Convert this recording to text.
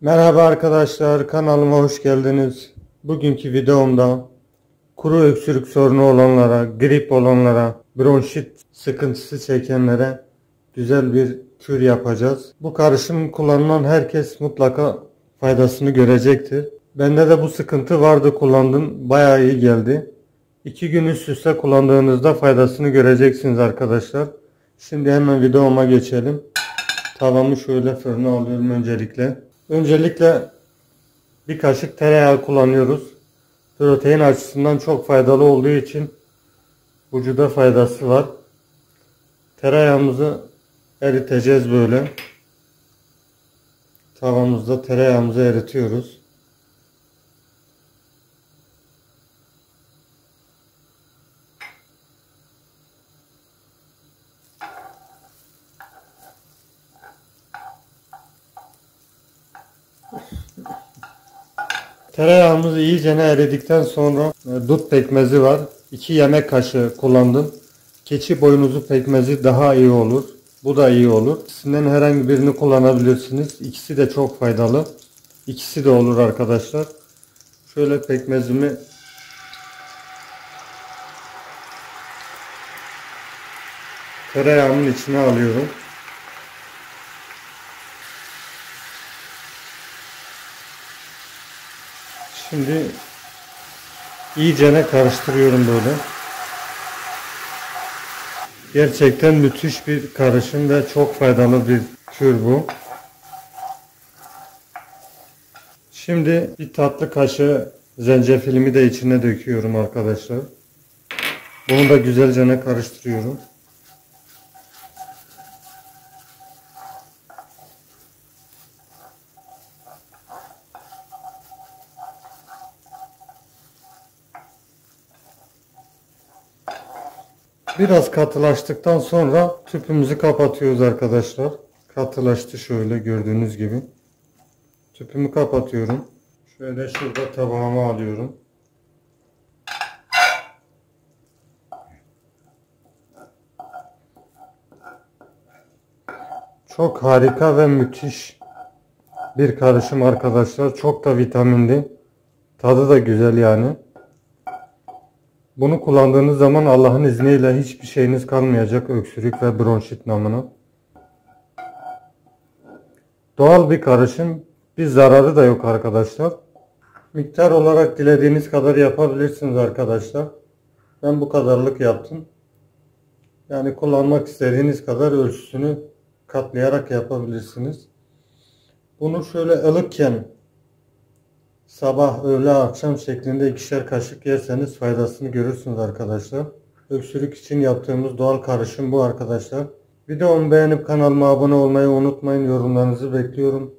Merhaba arkadaşlar, kanalıma hoş geldiniz. Bugünkü videomda kuru öksürük sorunu olanlara, grip olanlara, bronşit sıkıntısı çekenlere güzel bir kür yapacağız. Bu karışım kullanılan herkes mutlaka faydasını görecektir. Bende de bu sıkıntı vardı, kullandım. Bayağı iyi geldi. 2 gün üst üste kullandığınızda faydasını göreceksiniz arkadaşlar. Şimdi hemen videoma geçelim. Tavamı şöyle fırına alıyorum öncelikle. Öncelikle bir kaşık tereyağı kullanıyoruz. Protein açısından çok faydalı olduğu için vücuda faydası var. Tereyağımızı eriteceğiz böyle. Tavamızda tereyağımızı eritiyoruz. Tereyağımız iyice eridikten sonra dut pekmezi var. 2 yemek kaşığı kullandım. Keçi boynuzu pekmezi daha iyi olur. Bu da iyi olur. İkisinden herhangi birini kullanabilirsiniz. İkisi de çok faydalı. İkisi de olur arkadaşlar. Şöyle pekmezimi tereyağımın içine alıyorum. Şimdi iyicene karıştırıyorum böyle. Gerçekten müthiş bir karışım ve çok faydalı bir kür bu. Şimdi bir tatlı kaşığı zencefilimi de içine döküyorum arkadaşlar. Bunu da güzelce karıştırıyorum. Biraz katılaştıktan sonra tüpümüzü kapatıyoruz arkadaşlar. Katılaştı şöyle gördüğünüz gibi. Tüpümü kapatıyorum. Şöyle şurada tabağıma alıyorum. Çok harika ve müthiş bir karışım arkadaşlar. Çok da vitaminli. Tadı da güzel yani. Bunu kullandığınız zaman Allah'ın izniyle hiçbir şeyiniz kalmayacak öksürük ve bronşit namına. Doğal bir karışım. Bir zararı da yok arkadaşlar. Miktar olarak dilediğiniz kadar yapabilirsiniz arkadaşlar. Ben bu kadarlık yaptım. Yani kullanmak istediğiniz kadar ölçüsünü katlayarak yapabilirsiniz. Bunu şöyle ılıkken sabah, öğle, akşam şeklinde 2'şer kaşık yerseniz faydasını görürsünüz arkadaşlar. Öksürük için yaptığımız doğal karışım bu arkadaşlar. Videomu beğenip kanalıma abone olmayı unutmayın. Yorumlarınızı bekliyorum.